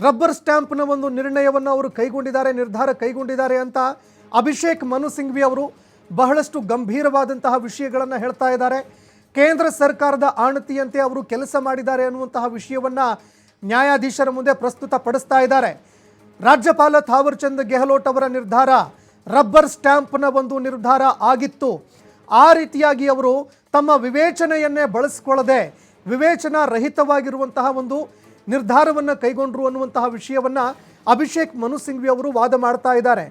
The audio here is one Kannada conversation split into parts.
ರಬ್ಬರ್ ಸ್ಟ್ಯಾಂಪ್ನ ಒಂದು ನಿರ್ಣಯವನ್ನು ಅವರು ನಿರ್ಧಾರ ಕೈಗೊಂಡಿದ್ದಾರೆ ಅಂತ ಅಭಿಷೇಕ್ ಮನು ಸಿಂಘ್ವಿ ಅವರು ಬಹಳಷ್ಟು ಗಂಭೀರವಾದಂತಹ ವಿಷಯಗಳನ್ನು ಹೇಳ್ತಾ ಇದ್ದಾರೆ. ಕೇಂದ್ರ ಸರ್ಕಾರದ ಆಣತಿಯಂತೆ ಅವರು ಕೆಲಸ ಮಾಡಿದ್ದಾರೆ ಅನ್ನುವಂತಹ ವಿಷಯವನ್ನು ನ್ಯಾಯಾಧೀಶರ ಮುಂದೆ ಪ್ರಸ್ತುತಪಡಿಸ್ತಾ ಇದ್ದಾರೆ. ರಾಜ್ಯಪಾಲ ಥಾವರ್ ಚಂದ್ ಗೆಹ್ಲೋಟ್ ಅವರ ನಿರ್ಧಾರ ರಬ್ಬರ್ ಸ್ಟ್ಯಾಂಪ್ನ ಒಂದು ನಿರ್ಧಾರ ಆಗಿತ್ತು. ಆ ರೀತಿಯಾಗಿ ಅವರು ತಮ್ಮ ವಿವೇಚನೆಯನ್ನೇ ಬಳಸಿಕೊಳ್ಳದೆ ವಿವೇಚನಾ ರಹಿತವಾಗಿರುವಂತಹ ಒಂದು ನಿರ್ಧಾರವನ್ನು ಕೈಗೊಂಡರು ಅನ್ನುವಂತಹ ವಿಷಯವನ್ನು ಅಭಿಷೇಕ್ ಮನು ಸಿಂಘ್ವಿ ಅವರು ವಾದ ಮಾಡ್ತಾ ಇದ್ದಾರೆ.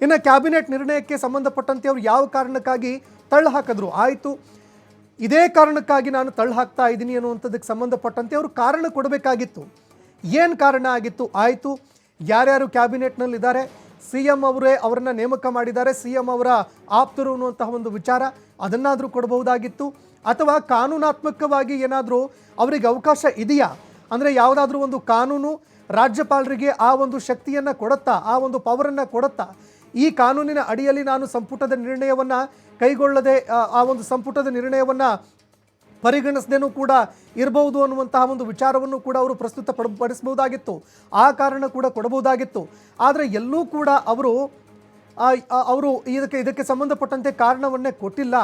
ಇನ್ನು ಕ್ಯಾಬಿನೆಟ್ ನಿರ್ಣಯಕ್ಕೆ ಸಂಬಂಧಪಟ್ಟಂತೆ ಅವರು ಯಾವ ಕಾರಣಕ್ಕಾಗಿ ತಳ್ಳು ಹಾಕಿದ್ರು, ಆಯಿತು ಇದೇ ಕಾರಣಕ್ಕಾಗಿ ನಾನು ತಳ್ಳು ಹಾಕ್ತಾ ಇದ್ದೀನಿ ಅನ್ನುವಂಥದ್ದಕ್ಕೆ ಸಂಬಂಧಪಟ್ಟಂತೆ ಅವರು ಕಾರಣ ಕೊಡಬೇಕಾಗಿತ್ತು. ಏನು ಕಾರಣ ಆಗಿತ್ತು, ಆಯಿತು ಯಾರ್ಯಾರು ಕ್ಯಾಬಿನೆಟ್ನಲ್ಲಿದ್ದಾರೆ, ಸಿ ಎಂ ಅವರೇ ಅವರನ್ನು ನೇಮಕ ಮಾಡಿದ್ದಾರೆ, ಸಿ ಎಂ ಅವರ ಆಪ್ತರು ಅನ್ನುವಂತಹ ಒಂದು ವಿಚಾರ ಅದನ್ನಾದರೂ ಕೊಡಬಹುದಾಗಿತ್ತು. ಅಥವಾ ಕಾನೂನಾತ್ಮಕವಾಗಿ ಏನಾದರೂ ಅವರಿಗೆ ಅವಕಾಶ ಇದೆಯಾ, ಅಂದರೆ ಯಾವುದಾದ್ರೂ ಒಂದು ಕಾನೂನು ರಾಜ್ಯಪಾಲರಿಗೆ ಆ ಒಂದು ಶಕ್ತಿಯನ್ನು ಕೊಡುತ್ತಾ, ಆ ಒಂದು ಪವರನ್ನು ಕೊಡುತ್ತಾ, ಈ ಕಾನೂನಿನ ಅಡಿಯಲ್ಲಿ ನಾನು ಸಂಪುಟದ ನಿರ್ಣಯವನ್ನು ಕೈಗೊಳ್ಳದೆ ಆ ಒಂದು ಸಂಪುಟದ ನಿರ್ಣಯವನ್ನು ಪರಿಗಣಿಸದೇನೂ ಕೂಡ ಇರಬಹುದು ಅನ್ನುವಂತಹ ಒಂದು ವಿಚಾರವನ್ನು ಕೂಡ ಅವರು ಪ್ರಸ್ತುತಪಡಿಸಬಹುದಾಗಿತ್ತು. ಆ ಕಾರಣ ಕೂಡ ಕೊಡಬಹುದಾಗಿತ್ತು. ಆದರೆ ಎಲ್ಲೂ ಕೂಡ ಅವರು ಇದಕ್ಕೆ ಸಂಬಂಧಪಟ್ಟಂತೆ ಕಾರಣವನ್ನೇ ಕೊಟ್ಟಿಲ್ಲ.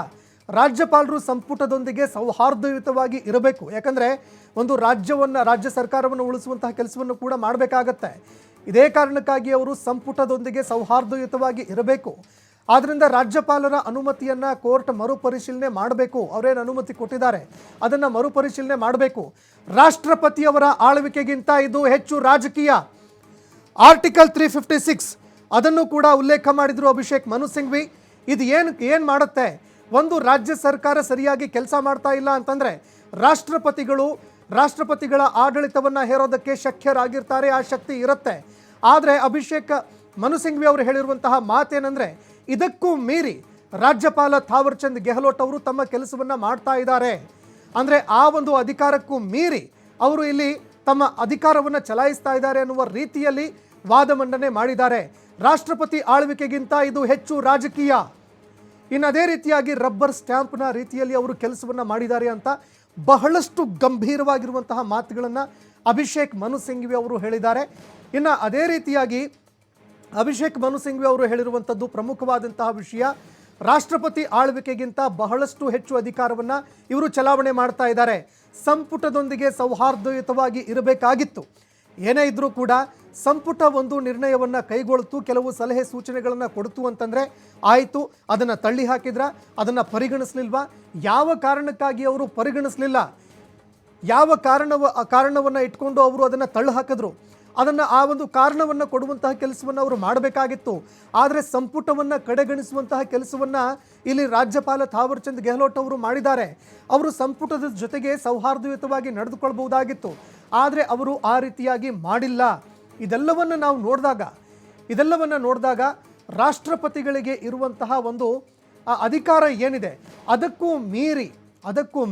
ರಾಜ್ಯಪಾಲರು ಸಂಪುಟದೊಂದಿಗೆ ಸೌಹಾರ್ದಯುತವಾಗಿ ಇರಬೇಕು. ಯಾಕಂದರೆ ಒಂದು ರಾಜ್ಯ ಸರ್ಕಾರವನ್ನು ಉಳಿಸುವಂತಹ ಕೆಲಸವನ್ನು ಕೂಡ ಮಾಡಬೇಕಾಗತ್ತೆ. ಇದೇ ಕಾರಣಕ್ಕಾಗಿ ಅವರು ಸಂಪುಟದೊಂದಿಗೆ ಸೌಹಾರ್ದಯುತವಾಗಿ ಇರಬೇಕು. ಆದ್ದರಿಂದ ರಾಜ್ಯಪಾಲರ ಅನುಮತಿಯನ್ನು ಕೋರ್ಟ್ ಮರುಪರಿಶೀಲನೆ ಮಾಡಬೇಕು. ಅವರೇನು ಅನುಮತಿ ಕೊಟ್ಟಿದ್ದಾರೆ ಅದನ್ನು ಮರುಪರಿಶೀಲನೆ ಮಾಡಬೇಕು. ರಾಷ್ಟ್ರಪತಿಯವರ ಆಳ್ವಿಕೆಗಿಂತ ಇದು ಹೆಚ್ಚು ರಾಜಕೀಯ. ಆರ್ಟಿಕಲ್ 356 ಅದನ್ನು ಕೂಡ ಉಲ್ಲೇಖ ಮಾಡಿದರು ಅಭಿಷೇಕ್ ಮನು ಸಿಂಘ್ವಿ. ಇದು ಏನು ಮಾಡುತ್ತೆ, ಒಂದು ರಾಜ್ಯ ಸರ್ಕಾರ ಸರಿಯಾಗಿ ಕೆಲಸ ಮಾಡ್ತಾ ಇಲ್ಲ ಅಂತಂದರೆ ರಾಷ್ಟ್ರಪತಿಗಳ ಆಡಳಿತವನ್ನು ಹೇರೋದಕ್ಕೆ ಶಕ್ಯರಾಗಿರ್ತಾರೆ, ಆ ಶಕ್ತಿ ಇರುತ್ತೆ. ಆದರೆ ಅಭಿಷೇಕ್ ಮನು ಸಿಂಘ್ವಿ ಅವರು ಹೇಳಿರುವಂತಹ ಮಾತೇನೆಂದರೆ ಇದಕ್ಕೂ ಮೀರಿ ರಾಜ್ಯಪಾಲ ಥಾವರ್ ಚಂದ್ ಗೆಹ್ಲೋಟ್ ಅವರು ತಮ್ಮ ಕೆಲಸವನ್ನು ಮಾಡ್ತಾ ಇದ್ದಾರೆ. ಅಂದರೆ ಆ ಒಂದು ಅಧಿಕಾರಕ್ಕೂ ಮೀರಿ ಅವರು ಇಲ್ಲಿ ತಮ್ಮ ಅಧಿಕಾರವನ್ನು ಚಲಾಯಿಸ್ತಾ ಇದ್ದಾರೆ ಅನ್ನುವ ರೀತಿಯಲ್ಲಿ ವಾದ ಮಂಡನೆ ಮಾಡಿದ್ದಾರೆ. ರಾಷ್ಟ್ರಪತಿ ಆಳ್ವಿಕೆಗಿಂತ ಇದು ಹೆಚ್ಚು ರಾಜಕೀಯ. ಇನ್ನು ಅದೇ ರೀತಿಯಾಗಿ ರಬ್ಬರ್ ಸ್ಟ್ಯಾಂಪ್ನ ರೀತಿಯಲ್ಲಿ ಅವರು ಕೆಲಸವನ್ನು ಮಾಡಿದ್ದಾರೆ ಅಂತ ಬಹಳಷ್ಟು ಗಂಭೀರವಾಗಿರುವಂತಹ ಮಾತುಗಳನ್ನು ಅಭಿಷೇಕ್ ಮನು ಸಿಂಘ್ವಿ ಅವರು ಹೇಳಿದ್ದಾರೆ. ಇನ್ನು ಅದೇ ರೀತಿಯಾಗಿ ಅಭಿಷೇಕ್ ಮನು ಸಿಂಘ್ವಿ ಅವರು ಹೇಳಿರುವಂಥದ್ದು ಪ್ರಮುಖವಾದಂತಹ ವಿಷಯ, ರಾಷ್ಟ್ರಪತಿ ಆಳ್ವಿಕೆಗಿಂತ ಬಹಳಷ್ಟು ಹೆಚ್ಚು ಅಧಿಕಾರವನ್ನು ಇವರು ಚಲಾವಣೆ ಮಾಡ್ತಾ ಇದ್ದಾರೆ. ಸಂಪುಟದೊಂದಿಗೆ ಸೌಹಾರ್ದಯುತವಾಗಿ ಇರಬೇಕಾಗಿತ್ತು. ಏನೇ ಇದ್ರೂ ಕೂಡ ಸಂಪುಟ ಒಂದು ನಿರ್ಣಯವನ್ನು ಕೈಗೊಳ್ತು, ಕೆಲವು ಸಲಹೆ ಸೂಚನೆಗಳನ್ನು ಕೊಡ್ತು ಅಂತಂದರೆ ಆಯಿತು. ಅದನ್ನು ತಳ್ಳಿ ಹಾಕಿದ್ರ, ಅದನ್ನು ಪರಿಗಣಿಸಲಿಲ್ವಾ, ಯಾವ ಕಾರಣಕ್ಕಾಗಿ ಅವರು ಪರಿಗಣಿಸಲಿಲ್ಲ, ಯಾವ ಕಾರಣವನ್ನು ಇಟ್ಕೊಂಡು ಅವರು ಅದನ್ನು ತಳ್ಳಿ ಹಾಕಿದ್ರು, ಅದನ್ನು ಆ ಒಂದು ಕಾರಣವನ್ನು ಕೊಡುವಂತಹ ಕೆಲಸವನ್ನು ಅವರು ಮಾಡಬೇಕಾಗಿತ್ತು. ಆದರೆ ಸಂಪುಟವನ್ನು ಕಡೆಗಣಿಸುವಂತಹ ಕೆಲಸವನ್ನು ಇಲ್ಲಿ ರಾಜ್ಯಪಾಲ ಥಾವರ್ ಚಂದ್ ಗೆಹ್ಲೋಟ್ ಅವರು ಮಾಡಿದ್ದಾರೆ. ಅವರು ಸಂಪುಟದ ಜೊತೆಗೆ ಸೌಹಾರ್ದಯುತವಾಗಿ ನಡೆದುಕೊಳ್ಬಹುದಾಗಿತ್ತು. ಆದರೆ ಅವರು ಆ ರೀತಿಯಾಗಿ ಮಾಡಿಲ್ಲ. ಇದೆಲ್ಲವನ್ನು ನಾವು ನೋಡಿದಾಗ ರಾಷ್ಟ್ರಪತಿಗಳಿಗೆ ಇರುವಂತಹ ಒಂದು ಅಧಿಕಾರ ಏನಿದೆ ಅದಕ್ಕೂ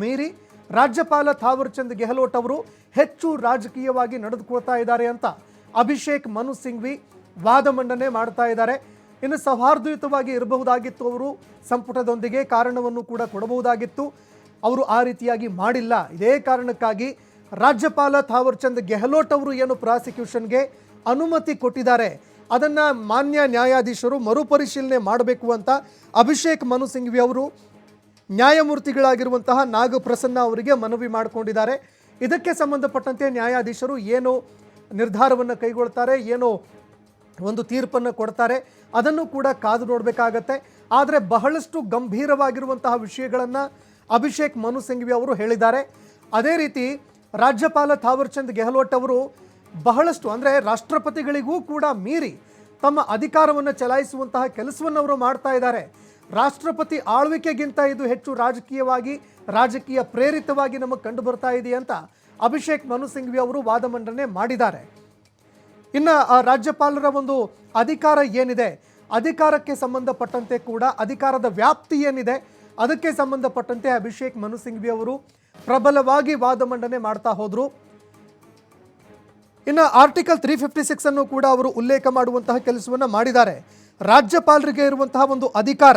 ಮೀರಿ ರಾಜ್ಯಪಾಲ ಥಾವರ್ ಚಂದ್ ಗೆಹ್ಲೋಟ್ ಅವರು ಹೆಚ್ಚು ರಾಜಕೀಯವಾಗಿ ನಡೆದುಕೊಳ್ತಾ ಇದ್ದಾರೆ ಅಂತ ಅಭಿಷೇಕ್ ಮನು ಸಿಂಘ್ವಿ ವಾದ ಮಂಡನೆ ಮಾಡ್ತಾ ಇದ್ದಾರೆ. ಇನ್ನು ಸೌಹಾರ್ದಯುತವಾಗಿ ಇರಬಹುದಾಗಿತ್ತು, ಅವರು ಸಂಪುಟದೊಂದಿಗೆ ಕಾರಣವನ್ನು ಕೂಡ ಕೊಡಬಹುದಾಗಿತ್ತು. ಅವರು ಆ ರೀತಿಯಾಗಿ ಮಾಡಿಲ್ಲ. ಇದೇ ಕಾರಣಕ್ಕಾಗಿ ರಾಜ್ಯಪಾಲ ಥಾವರ್ ಚಂದ್ ಗೆಹ್ಲೋಟ್ ಅವರು ಏನು ಪ್ರಾಸಿಕ್ಯೂಷನ್ಗೆ ಅನುಮತಿ ಕೊಟ್ಟಿದ್ದಾರೆ ಅದನ್ನು ಮಾನ್ಯ ನ್ಯಾಯಾಧೀಶರು ಮರುಪರಿಶೀಲನೆ ಮಾಡಬೇಕು ಅಂತ ಅಭಿಷೇಕ್ ಮನು ಸಿಂಘ್ವಿ ಅವರು ನ್ಯಾಯಮೂರ್ತಿಗಳಾಗಿರುವಂತಹ ನಾಗಪ್ರಸನ್ನ ಅವರಿಗೆ ಮನವಿ ಮಾಡಿಕೊಂಡಿದ್ದಾರೆ. ಇದಕ್ಕೆ ಸಂಬಂಧಪಟ್ಟಂತೆ ನ್ಯಾಯಾಧೀಶರು ಏನು ನಿರ್ಧಾರವನ್ನು ಕೈಗೊಳ್ತಾರೆ, ಏನು ಒಂದು ತೀರ್ಪನ್ನು ಕೊಡ್ತಾರೆ ಅದನ್ನು ಕೂಡ ಕಾದು ನೋಡಬೇಕಾಗತ್ತೆ. ಆದರೆ ಬಹಳಷ್ಟು ಗಂಭೀರವಾಗಿರುವಂತಹ ವಿಷಯಗಳನ್ನು ಅಭಿಷೇಕ್ ಮನು ಸಿಂಘ್ವಿ ಅವರು ಹೇಳಿದ್ದಾರೆ. ಅದೇ ರೀತಿ ರಾಜ್ಯಪಾಲ ಥಾವರ್ ಚಂದ್ ಗೆಹ್ಲೋಟ್ ಅವರು ಬಹಳಷ್ಟು, ಅಂದರೆ ರಾಷ್ಟ್ರಪತಿಗಳಿಗೂ ಕೂಡ ಮೀರಿ ತಮ್ಮ ಅಧಿಕಾರವನ್ನು ಚಲಾಯಿಸುವಂತಹ ಕೆಲಸವನ್ನು ಅವರು ಮಾಡ್ತಾ ಇದ್ದಾರೆ. ರಾಷ್ಟ್ರಪತಿ ಆಳ್ವಿಕೆಗಿಂತ ಇದು ಹೆಚ್ಚು ರಾಜಕೀಯ ಪ್ರೇರಿತವಾಗಿ ನಮಗೆ ಕಂಡು ಬರ್ತಾ ಇದೆ ಅಂತ ಅಭಿಷೇಕ್ ಮನು ಸಿಂಘ್ವಿ ಅವರು ವಾದ ಮಂಡನೆ ಮಾಡಿದ್ದಾರೆ. ಇನ್ನು ರಾಜ್ಯಪಾಲರ ಒಂದು ಅಧಿಕಾರ ಏನಿದೆ, ಅಧಿಕಾರಕ್ಕೆ ಸಂಬಂಧಪಟ್ಟಂತೆ ಕೂಡ ಅಧಿಕಾರದ ವ್ಯಾಪ್ತಿ ಏನಿದೆ ಅದಕ್ಕೆ ಸಂಬಂಧಪಟ್ಟಂತೆ ಅಭಿಷೇಕ್ ಮನು ಸಿಂಘ್ವಿ ಅವರು ಪ್ರಬಲವಾಗಿ ವಾದ ಮಂಡನೆ ಮಾಡ್ತಾ ಹೋದರು. ಇನ್ನು ಆರ್ಟಿಕಲ್ 356 ಅನ್ನು ಕೂಡ ಅವರು ಉಲ್ಲೇಖ ಮಾಡುವಂತಹ ಕೆಲಸವನ್ನು ಮಾಡಿದ್ದಾರೆ. ರಾಜ್ಯಪಾಲರಿಗೆ ಇರುವಂತಹ ಒಂದು ಅಧಿಕಾರ,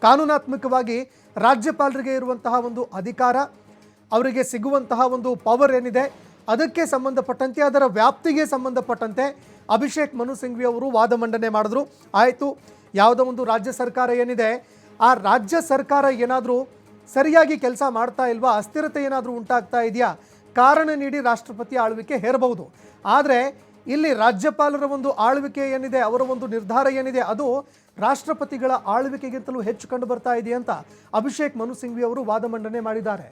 ಕಾನೂನಾತ್ಮಕವಾಗಿ ರಾಜ್ಯಪಾಲರಿಗೆ ಇರುವಂತಹ ಒಂದು ಅಧಿಕಾರ, ಅವರಿಗೆ ಸಿಗುವಂತಹ ಒಂದು ಪವರ್ ಏನಿದೆ ಅದಕ್ಕೆ ಸಂಬಂಧಪಟ್ಟಂತೆ ಅದರ ವ್ಯಾಪ್ತಿಗೆ ಸಂಬಂಧಪಟ್ಟಂತೆ ಅಭಿಷೇಕ್ ಮನು ಸಿಂಘ್ವಿ ಅವರು ವಾದ ಮಂಡನೆ ಮಾಡಿದ್ರು. ಆಯಿತು, ಯಾವುದೋ ಒಂದು ರಾಜ್ಯ ಸರ್ಕಾರ ಏನಿದೆ, ಆ ರಾಜ್ಯ ಸರ್ಕಾರ ಏನಾದರೂ ಸರಿಯಾಗಿ ಕೆಲಸ ಮಾಡ್ತಾ ಇಲ್ವಾ, ಅಸ್ಥಿರತೆ ಏನಾದರೂ ಉಂಟಾಗ್ತಾ ಇದೆಯಾ, ಕಾರಣ ನೀಡಿ ರಾಷ್ಟ್ರಪತಿ ಆಳ್ವಿಕೆ ಹೇರಬಹುದು. ಆದರೆ ಇಲ್ಲಿ ರಾಜ್ಯಪಾಲರ ಒಂದು ಆಳ್ವಿಕೆ ಏನಿದೆ, ಅವರ ಒಂದು ನಿರ್ಧಾರ ಏನಿದೆ, ಅದು ರಾಷ್ಟ್ರಪತಿಗಳ ಆಳ್ವಿಕೆಗಿಂತಲೂ ಹೆಚ್ಚು ಕಂಡು ಬರ್ತಾ ಇದೆ ಅಂತ ಅಭಿಷೇಕ್ ಮನು ಸಿಂಘ್ವಿ ಅವರು ವಾದ ಮಂಡನೆ ಮಾಡಿದ್ದಾರೆ.